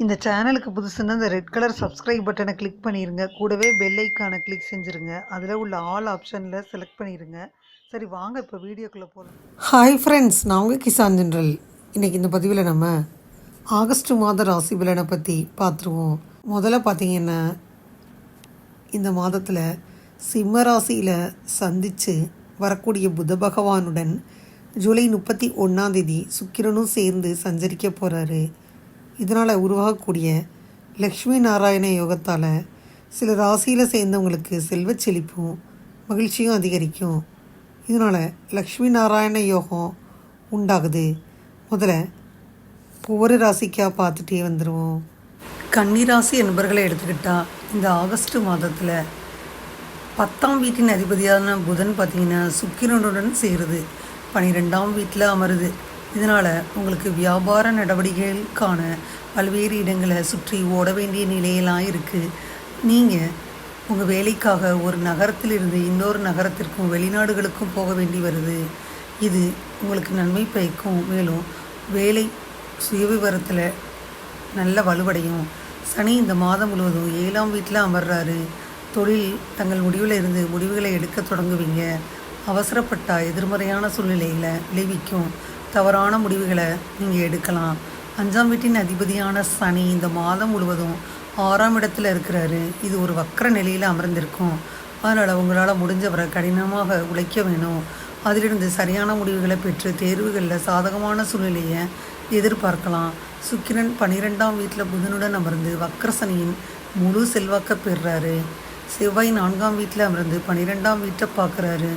இந்த சேனலுக்கு புதுசுன்னா இந்த ரெட் கலர் சப்ஸ்கிரைப் பட்டனை கிளிக் பண்ணிடுங்க. கூடவே பெல் ஐக்கானை கிளிக் செஞ்சுருங்க. அதில் உள்ள ஆல் ஆப்ஷனில் செலக்ட் பண்ணிடுங்க. சரி வாங்க இப்போ வீடியோக்குள்ளே போகலாம். ஹாய் ஃப்ரெண்ட்ஸ், நான் உங்கள் கிசான் ஜென்ரல். இன்றைக்கி இந்த பதிவில் நம்ம ஆகஸ்ட் மாத ராசி பலனை பற்றி பார்த்துருவோம். முதல்ல பார்த்திங்கன்னா, இந்த மாதத்தில் சிம்ம ராசியில் சந்தித்து வரக்கூடிய புத பகவானுடன் ஜூலை 31 சுக்கிரனும் சேர்ந்து சஞ்சரிக்க போகிறாரு. இதனால் உருவாகக்கூடிய லக்ஷ்மி நாராயண யோகத்தால் சில ராசியில் சேர்ந்தவங்களுக்கு செல்வச் செழிப்பும் மகிழ்ச்சியும் அதிகரிக்கும். இதனால் லக்ஷ்மி நாராயண யோகம் உண்டாகுது. முதல்ல ஒவ்வொரு ராசிக்காக பார்த்துட்டே வந்துடுவோம். கன்னி ராசி என்பர்களை எடுத்துக்கிட்டால் இந்த ஆகஸ்ட் மாதத்தில் 10ஆம் வீட்டின் அதிபதியான புதன் பார்த்திங்கன்னா சுக்கிரனுடன் சேருது, 12ஆம் வீட்டில் அமருது. இதனால் உங்களுக்கு வியாபார நடவடிக்கைகளுக்கான பல்வேறு இடங்களை சுற்றி ஓட வேண்டிய நிலையெல்லாம் இருக்குது. நீங்கள் உங்கள் வேலைக்காக ஒரு நகரத்திலிருந்து இன்னொரு நகரத்திற்கும் வெளிநாடுகளுக்கும் போக வேண்டி வருது. இது உங்களுக்கு நன்மை பயக்கும். மேலும் வேலை சுயவிவரத்தில் நல்ல வலுவடையும். சனி இந்த மாதம் முழுவதும் 7ஆம் வீட்டில் அமர்றாரு. தொழில் தங்கள் முடிவில் இருந்து முடிவுகளை எடுக்க தொடங்குவீங்க. அவசரப்பட்டால் எதிர்மறையான சூழ்நிலையில் விளைவிக்கும். தவறான முடிவுகளை நீங்கள் எடுக்கலாம். 5ஆம் வீட்டின் அதிபதியான சனி இந்த மாதம் முழுவதும் 6ஆம் இடத்துல இருக்கிறாரு. இது ஒரு வக்கர நிலையில் அமர்ந்திருக்கும். அதனால் உங்களால் முடிஞ்சவரை கடினமாக உழைக்க வேணும். அதிலிருந்து சரியான முடிவுகளை பெற்று தேர்வுகளில் சாதகமான சூழ்நிலையை எதிர்பார்க்கலாம். சுக்கிரன் 12ஆம் வீட்டில் புதனுடன் அமர்ந்து வக்கர சனியின் முழு செல்வாக்க பெறுறாரு. செவ்வாய் 4ஆம் வீட்டில் அமர்ந்து 12ஆம் வீட்டை பார்க்குறாரு.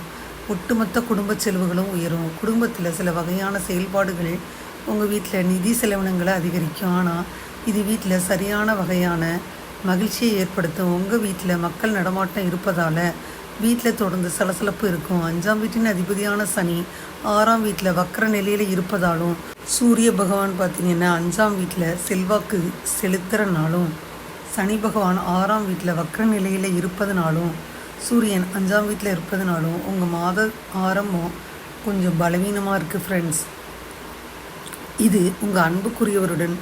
ஒட்டுமொத்த குடும்ப செலவுகளும் உயரும். குடும்பத்தில் சில வகையான செயல்பாடுகள் உங்கள் வீட்டில் நிதி செலவினங்களை அதிகரிக்கும். ஆனால் இது வீட்டில் சரியான வகையான மகிழ்ச்சியை ஏற்படுத்தும். உங்கள் வீட்டில் மக்கள் நடமாட்டம் இருப்பதால் வீட்டில் தொடர்ந்து சலசலப்பு இருக்கும். 5ஆம் வீட்டின் அதிபதியான சனி 6ஆம் வீட்டில் வக்கர நிலையில் இருப்பதாலும், சூரிய பகவான் பார்த்திங்கன்னா 5ஆம் வீட்டில் செல்வாக்கு செலுத்துறனாலும், சனி பகவான் 6ஆம் வீட்டில் வக்கர நிலையில் இருப்பதனாலும், சூரியன் 5ஆம் வீட்டில் இருப்பதனாலும் உங்கள் மாத ஆரம்பம் கொஞ்சம் பலவீனமாக இருக்குது ஃப்ரெண்ட்ஸ். இது உங்கள் அன்புக்குரியவருடன்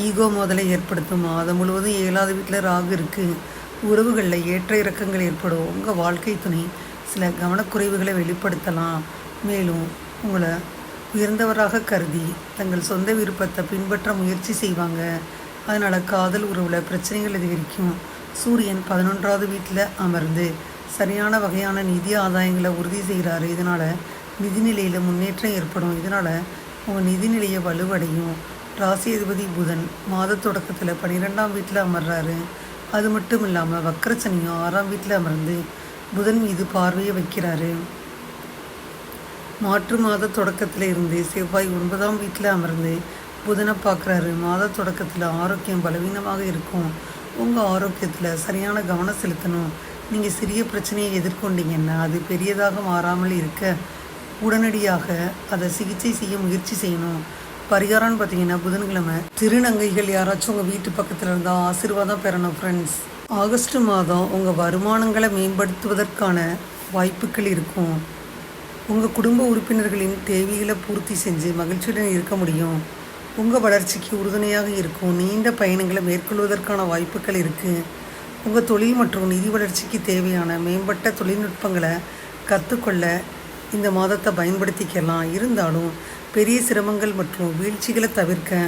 ஈகோ மோதலை ஏற்படுத்தும். மாதம் முழுவதும் 7ஆவது வீட்டில் ராகு இருக்குது. உறவுகளில் ஏற்ற இறக்கங்கள் ஏற்படும். உங்கள் வாழ்க்கை துணை சில கவனக்குறைவுகளை வெளிப்படுத்தலாம். மேலும் உங்களை உயர்ந்தவராக கருதி தங்கள் சொந்த விருப்பத்தை பின்பற்ற முயற்சி செய்வாங்க. அதனால் காதல் உறவில் பிரச்சனைகள் அதிகரிக்கும். சூரியன் 11ஆவது வீட்டில் அமர்ந்து சரியான வகையான நிதி ஆதாயங்களை உறுதி செய்கிறாரு. இதனால் நிதிநிலையில் முன்னேற்றம் ஏற்படும். இதனால் உங்கள் நிதிநிலையை வலுவடையும். ராசி அதிபதி புதன் மாத தொடக்கத்தில் 12ஆம் வீட்டில் அமர்றாரு. அது மட்டும் இல்லாமல் வக்கரச்சனியும் 6ஆம் வீட்டில் அமர்ந்து புதன் மீது பார்வையை வைக்கிறாரு. மாற்று மாத தொடக்கத்தில் இருந்து செவ்வாய் 9ஆம் வீட்டில் அமர்ந்து புதனை பார்க்குறாரு. மாத தொடக்கத்தில் ஆரோக்கியம் பலவீனமாக இருக்கும். உங்கள் ஆரோக்கியத்தில் சரியான கவனம் செலுத்தணும். நீங்கள் சிறிய பிரச்சனையை எதிர்கொண்டீங்கன்னா அது பெரியதாக மாறாமல் இருக்க உடனடியாக அதை சிகிச்சை செய்ய முயற்சி செய்யணும். பரிகாரம்னு பார்த்தீங்கன்னா புதன்கிழமை திருநங்கைகள் யாராச்சும் உங்கள் வீட்டு பக்கத்தில் இருந்தால் ஆசீர்வாதம் பெறணும் ஃப்ரெண்ட்ஸ். ஆகஸ்ட் மாதம் உங்கள் வருமானங்களை மேம்படுத்துவதற்கான வாய்ப்புகள் இருக்கும். உங்கள் குடும்ப உறுப்பினர்களின் தேவைகளை பூர்த்தி செஞ்சு மகிழ்ச்சியுடன் இருக்க முடியும். உங்கள் வளர்ச்சிக்கு உறுதுணையாக இருக்கும். நீண்ட பயணங்களை மேற்கொள்வதற்கான வாய்ப்புகள் இருக்குது. உங்கள் தொழில் மற்றும் நிதி வளர்ச்சிக்கு தேவையான மேம்பட்ட தொழில்நுட்பங்களை கற்றுக்கொள்ள இந்த மாதத்தை பயன்படுத்திக்கலாம். இருந்தாலும் பெரிய சிரமங்கள் மற்றும் வீழ்ச்சிகளை தவிர்க்க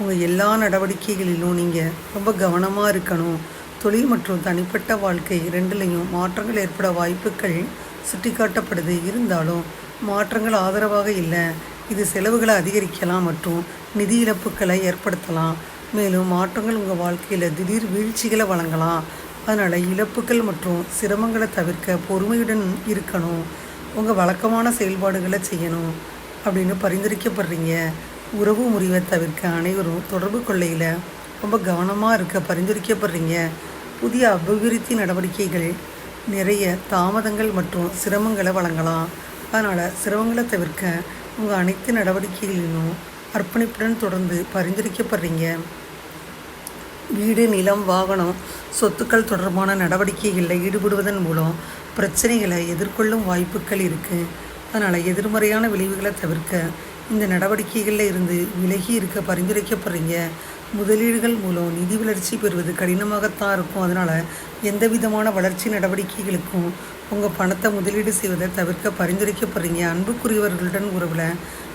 உங்கள் எல்லா நடவடிக்கைகளிலும் நீங்கள் ரொம்ப கவனமாக இருக்கணும். தொழில் மற்றும் தனிப்பட்ட வாழ்க்கை ரெண்டுலேயும் மாற்றங்கள் ஏற்பட வாய்ப்புகள் சுட்டிக்காட்டப்படுது. இருந்தாலும் மாற்றங்கள் ஆதரவாக இல்லை. இது செலவுகளை அதிகரிக்கலாம் மற்றும் நிதி இழப்புகளை ஏற்படுத்தலாம். மேலும் மாற்றங்கள் உங்கள் வாழ்க்கையில் திடீர் வீழ்ச்சிகளை வழங்கலாம். அதனால் இழப்புகள் மற்றும் சிரமங்களை தவிர்க்க பொறுமையுடன் இருக்கணும். உங்கள் வழக்கமான செயல்பாடுகளை செய்யணும் அப்படின்னு பரிந்துரைக்கப்படுறீங்க. உறவு முறிவை தவிர்க்க அனைவரும் தொடர்பு கொள்ளையில் ரொம்ப கவனமாக இருக்க பரிந்துரைக்கப்படுறீங்க. புதிய அபிவிருத்தி நடவடிக்கைகள் நிறைய தாமதங்கள் மற்றும் சிரமங்களை வழங்கலாம். அதனால் சிரமங்களை தவிர்க்க உங்கள் அனைத்து நடவடிக்கைகளிலும் அர்ப்பணிப்புடன் தொடர்ந்து பரிந்துரைக்கப்படுறீங்க. வீடு, நிலம், வாகனம், சொத்துக்கள் தொடர்பான நடவடிக்கைகளில் ஈடுபடுவதன் மூலம் பிரச்சனைகளை எதிர்கொள்ளும் வாய்ப்புகள் இருக்குது. அதனால் எதிர்மறையான விளைவுகளை தவிர்க்க இந்த நடவடிக்கைகளில் இருந்து விலகி இருக்க பரிந்துரைக்கப்படுறீங்க. முதலீடுகள் மூலம் நிதி வளர்ச்சி பெறுவது கடினமாகத்தான் இருக்கும். அதனால் எந்த விதமான வளர்ச்சி நடவடிக்கைகளுக்கும் உங்கள் பணத்தை முதலீடு செய்வதை தவிர்க்க பரிந்துரைக்கப்படுறீங்க. அன்புக்குரியவர்களுடன் உறவில்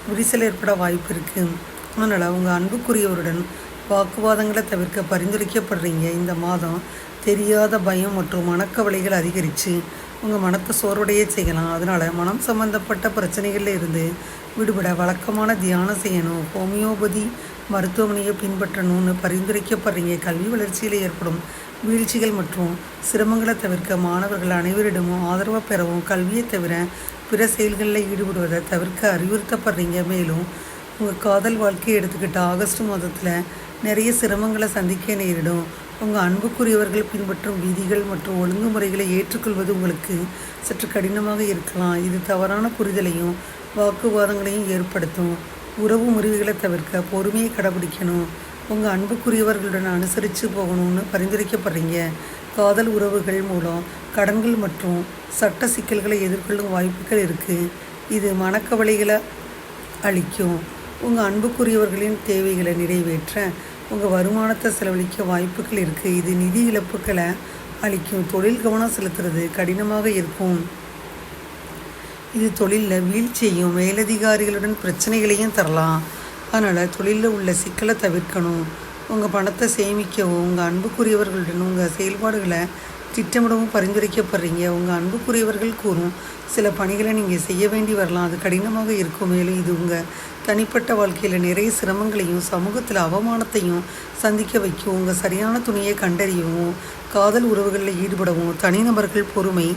விரிசல் ஏற்பட வாய்ப்பு இருக்குது. அதனால் உங்கள் அன்புக்குரியவருடன் வாக்குவாதங்களை தவிர்க்க பரிந்துரைக்கப்படுறீங்க. இந்த மாதம் தெரியாத பயம் மற்றும் மனக்கவலைகள் அதிகரித்து உங்கள் மனத்தை சோர்வடைய செய்யலாம். அதனால் மனம் சம்பந்தப்பட்ட பிரச்சனைகளில் இருந்து விடுபட வழக்கமான தியானம் செய்யணும். ஹோமியோபதி மருத்துவமனையை பின்பற்றணும்னு பரிந்துரைக்கப்படுறீங்க. கல்வி வளர்ச்சியில் ஏற்படும் வீழ்ச்சிகள் மற்றும் சிரமங்களை தவிர்க்க மாணவர்கள் அனைவரிடமும் ஆதரவு பெறவும் கல்வியை தவிர பிற செயல்களில் ஈடுபடுவதை தவிர்க்க அறிவுறுத்தப்படுறீங்க. மேலும் உங்கள் காதல் வாழ்க்கையை எடுத்துக்கிட்ட ஆகஸ்ட் மாதத்தில் நிறைய சிரமங்களை சந்திக்க நேரிடும். உங்கள் அன்புக்குரியவர்கள் பின்பற்றும் விதிகள் மற்றும் ஒழுங்குமுறைகளை ஏற்றுக்கொள்வது உங்களுக்கு சற்று கடினமாக இருக்கலாம். இது தவறான புரிதலையும் வாக்குவாதங்களையும் ஏற்படுத்தும். உறவு முறிவுகளை தவிர்க்க பொறுமையை கடைபிடிக்கணும். உங்கள் அன்புக்குரியவர்களுடன் அனுசரித்து போகணும்னு பரிந்துரைக்கப்படுறீங்க. காதல் உறவுகள் மூலம் கடன்கள் மற்றும் சட்ட சிக்கல்களை எதிர்கொள்ளும் வாய்ப்புகள் இருக்குது. இது மனக்கவலைகளை அளிக்கும். உங்கள் அன்புக்குரியவர்களின் தேவைகளை நிறைவேற்ற உங்கள் வருமானத்தை செலவழிக்க வாய்ப்புகள் இருக்குது. இது நிதி இழப்புகளை அளிக்கும். தொழில் கவனம் செலுத்துறது கடினமாக இருக்கும். இது தொழிலில் வீழ்ச்சியையும் மேலதிகாரிகளுடன் பிரச்சனைகளையும் தரலாம். அதனால் தொழிலில் உள்ள சிக்கலை தவிர்க்கணும். உங்கள் பணத்தை சேமிக்கவும் உங்கள் அன்புக்குரியவர்களுடன் உங்கள் செயல்பாடுகளை திட்டமிடவும் பரிந்துரைக்கப்படுறீங்க. உங்கள் அன்புக்குரியவர்கள் கூறும் சில பணிகளை நீங்கள் செய்ய வேண்டி வரலாம். அது கடினமாக இருக்கும். மேலும் இது உங்கள் தனிப்பட்ட வாழ்க்கையில் நிறைய சிரமங்களையும் சமூகத்தில் அவமானத்தையும் சந்திக்க வைக்கும். உங்கள் சரியான துணையை கண்டறியவும் காதல் உறவுகளில் ஈடுபடவும் தனிநபர்கள் பொறுமை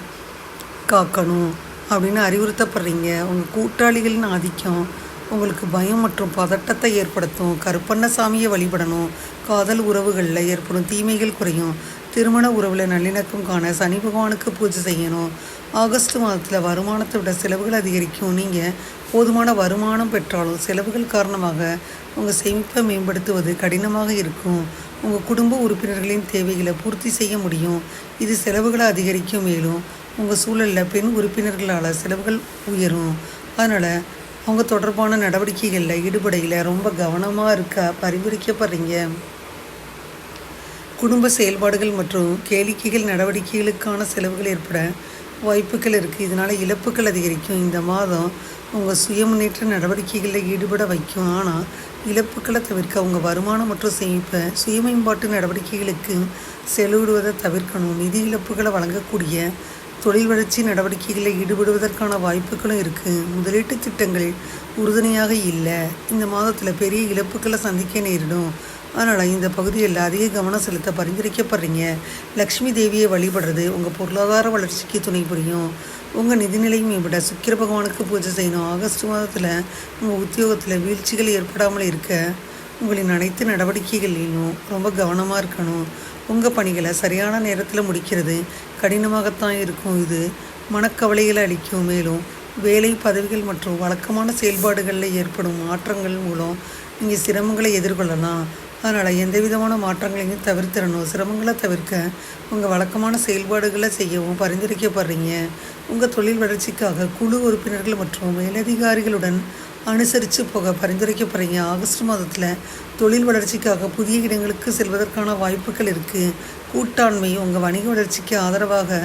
காக்கணும் அப்படின்னு அறிவுறுத்தப்படுறீங்க. உங்கள் கூட்டாளிகளின் ஆதிக்கம் உங்களுக்கு பயம் மற்றும் பதட்டத்தை ஏற்படுத்தும். கருப்பண்ணசாமியை வழிபடணும். காதல் உறவுகளில் ஏற்படும் தீமைகள் குறையும். திருமண உறவில் நல்லிணக்கம் காண சனி பகவானுக்கு பூஜை செய்யணும். ஆகஸ்ட் மாதத்தில் வருமானத்தை விட செலவுகள் அதிகரிக்கும். நீங்கள் போதுமான வருமானம் பெற்றாலும் செலவுகள் காரணமாக உங்கள் சேமிப்பை மேம்படுத்துவது கடினமாக இருக்கும். உங்கள் குடும்ப உறுப்பினர்களின் தேவைகளை பூர்த்தி செய்ய முடியும். இது செலவுகளை அதிகரிக்கும். மேலும் உங்கள் சூழலில் பெண் உறுப்பினர்களால் செலவுகள் உயரும். அதனால் அவங்க தொடர்பான நடவடிக்கைகளில் ஈடுபடையில் ரொம்ப கவனமாக இருக்க பரிந்துரைக்கப்படுறீங்க. குடும்ப செயல்பாடுகள் மற்றும் கேளிக்கைகள் நடவடிக்கைகளுக்கான செலவுகள் ஏற்பட வாய்ப்புகள் இருக்குது. இதனால் இழப்புகள் அதிகரிக்கும். இந்த மாதம் உங்கள் சுய முன்னேற்ற நடவடிக்கைகளில் ஈடுபட வைக்கும். ஆனால் இழப்புகளை தவிர்க்க உங்கள் வருமானம் மற்றும் சேமிப்பை சுய மேம்பாட்டு நடவடிக்கைகளுக்கு செலவிடுவதை தவிர்க்கணும். நிதி இழப்புகளை வழங்கக்கூடிய தொழில் வளர்ச்சி நடவடிக்கைகளில் ஈடுபடுவதற்கான வாய்ப்புகளும் இருக்குது. முதலீட்டு திட்டங்கள் உறுதுணையாக இல்லை. இந்த மாதத்தில் பெரிய இழப்புகளை சந்திக்க நேரிடும். அதனால் இந்த பகுதியில் அதிக கவனம் செலுத்த பரிந்துரைக்கப்படுறீங்க. லக்ஷ்மி தேவியை வழிபடுறது உங்கள் பொருளாதார வளர்ச்சிக்கு துணை புரியும். உங்கள் நிதிநிலை மேம்பட சுக்கிர பகவானுக்கு பூஜை செய்யணும். ஆகஸ்ட் மாதத்தில் உங்கள் உத்தியோகத்தில் வீழ்ச்சிகள் ஏற்படாமல் இருக்க உங்களின் அனைத்து நடவடிக்கைகளிலும் ரொம்ப கவனமாக இருக்கணும். உங்கள் பணிகளை சரியான நேரத்தில் முடிக்கிறது கடினமாகத்தான் இருக்கும். இது மனக்கவலைகளை அளிக்கும். மேலும் வேலை பதவிகள் மற்றும் வழக்கமான செயல்பாடுகளில் ஏற்படும் மாற்றங்கள் மூலம் நீங்கள் சிரமங்களை எதிர்கொள்ளலாம். அதனால் எந்த விதமான மாற்றங்களையும் தவிர்த்திடணும். சிரமங்களை தவிர்க்க உங்கள் வழக்கமான செயல்பாடுகளை செய்யவும் பரிந்துரைக்கப்படுறீங்க. உங்கள் தொழில் வளர்ச்சிக்காக குழு உறுப்பினர்கள் மற்றும் மேலதிகாரிகளுடன் அனுசரித்து போக பரிந்துரைக்கப்படுறீங்க. ஆகஸ்ட் மாதத்தில் தொழில் வளர்ச்சிக்காக புதிய இடங்களுக்கு செல்வதற்கான வாய்ப்புகள் இருக்குது. கூட்டாண்மை உங்கள் வணிக வளர்ச்சிக்கு ஆதரவாக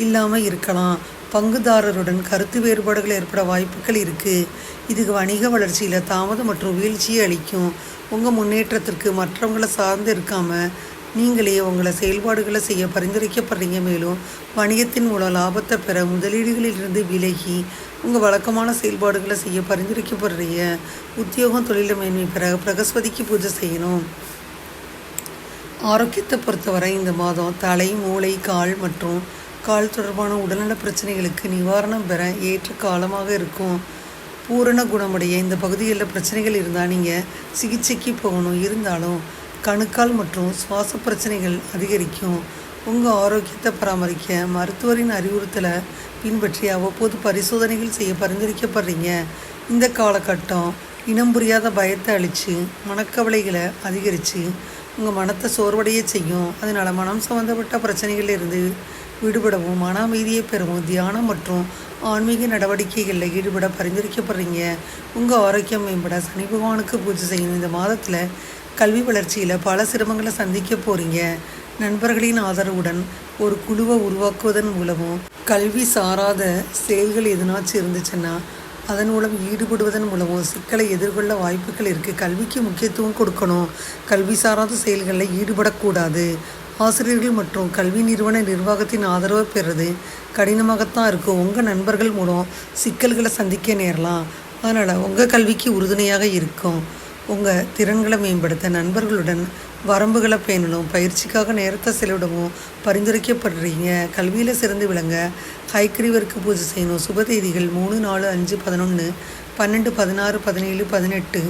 இல்லாமல் இருக்கலாம். பங்குதாரருடன் கருத்து வேறுபாடுகள் ஏற்பட வாய்ப்புகள் இருக்குது. இதுக்கு வணிக வளர்ச்சியில் தாமதம் மற்றும் வீழ்ச்சியை அளிக்கும். உங்கள் முன்னேற்றத்திற்கு மற்றவங்களை சார்ந்து இருக்காமல் நீங்களே உங்களை செயல்பாடுகளை செய்ய பரிந்துரைக்கப்படுறீங்க. மேலும் வணிகத்தின் மூலம் லாபத்தை பெற முதலீடுகளிலிருந்து விலகி உங்கள் வழக்கமான செயல்பாடுகளை செய்ய பரிந்துரைக்கப்படுறீங்க. உத்தியோகம் தொழிலில் மேன்மை பெற பிரகஸ்பதிக்கு பூஜை செய்யணும். ஆரோக்கியத்தை பொறுத்தவரை இந்த மாதம் தலை, மூளை, கால் மற்றும் கால் தொடர்பான உடல்நல பிரச்சனைகளுக்கு நிவாரணம் பெற ஏற்ற காலமாக இருக்கும். பூரண குணமுடைய இந்த பகுதிகளில் பிரச்சனைகள் இருந்தால் நீங்கள் சிகிச்சைக்கு போகணும். இருந்தாலும் கணுக்கால் மற்றும் சுவாச பிரச்சனைகள் அதிகரிக்கும். உங்கள் ஆரோக்கியத்தை பராமரிக்க மருத்துவரின் அறிவுறுத்தலை பின்பற்றி அவ்வப்போது பரிசோதனைகள் செய்ய பரிந்துரைக்கப்படுறீங்க. இந்த காலகட்டம் இனம் புரியாத பயத்தை அளித்து மனக்கவலைகளை அதிகரித்து உங்கள் மனத்தை சோர்வடைய செய்யும். அதனால் மனம் சம்மந்தப்பட்ட பிரச்சனைகளிலிருந்து விடுபடவும் மன அமைதியை பெறவும் தியானம் மற்றும் ஆன்மீக நடவடிக்கைகளில் ஈடுபட பரிந்துரைக்கப்படுறீங்க. உங்கள் ஆரோக்கியம் மேம்பட சனி பகவானுக்கு பூஜை செய்யணும். இந்த மாதத்தில் கல்வி வளர்ச்சியில் பல சிரமங்களை சந்திக்க போகிறீங்க. நண்பர்களின் ஆதரவுடன் ஒரு குழுவை உருவாக்குவதன் மூலமும் கல்வி சாராத செயல்கள் எதுனாச்சும் இருந்துச்சுன்னா அதன் மூலம் ஈடுபடுவதன் மூலமும் சிக்கலை எதிர்கொள்ள வாய்ப்புகள் இருக்குது. கல்விக்கு முக்கியத்துவம் கொடுக்கணும். கல்வி சாராத செயல்களில் ஈடுபடக்கூடாது. ஆசிரியர்கள் மற்றும் கல்வி நிறுவன நிர்வாகத்தின் ஆதரவை பெறுறது கடினமாகத்தான் இருக்கும். உங்கள் நண்பர்கள் மூலம் சிக்கல்களை சந்திக்க நேரலாம். அதனால் உங்கள் கல்விக்கு உறுதுணையாக இருக்கும். உங்கள் திறன்களை மேம்படுத்த நண்பர்களுடன் வரம்புகளை பேணணும். பயிற்சிக்காக நேரத்தை செலவிடவும் பரிந்துரைக்கப்படுறீங்க. கல்வியில் சிறந்து விளங்க ஹைக்கிரீவருக்கு பூஜை செய்யணும். சுப தேதிகள் 3, 4, 5, 11, 12, 16, 17, 18,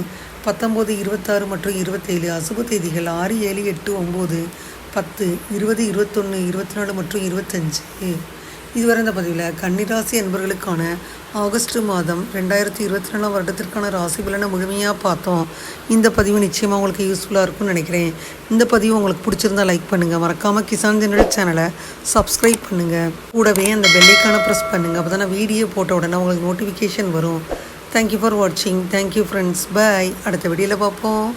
19, 26 மற்றும் 27. அசுப தேதிகள் 6, 7, 8, 9, 10, 20, 21, 24 மற்றும் 25. இதுவரை இந்த பதிவில் கன்னிராசி அன்பர்களுக்கான ஆகஸ்ட் மாதம் 2024 வருடத்திற்கான ராசி பலனை முழுமையாக பார்த்தோம். இந்த பதிவு நிச்சயமாக உங்களுக்கு யூஸ்ஃபுல்லாக இருக்கும்னு நினைக்கிறேன். இந்த பதிவு உங்களுக்கு பிடிச்சிருந்தா லைக் பண்ணுங்கள். மறக்காமல் கிசான் ஜெனரல் சேனலை சப்ஸ்கிரைப் பண்ணுங்கள். கூடவே அந்த பெல்லைக்கான ப்ரெஸ் பண்ணுங்கள். அப்போ தான் வீடியோ போட்ட உடனே உங்களுக்கு நோட்டிஃபிகேஷன் வரும். தேங்க்யூ ஃபார் வாட்சிங். Thank you friends. பாய். அடுத்த வீடியோவில் பார்ப்போம்.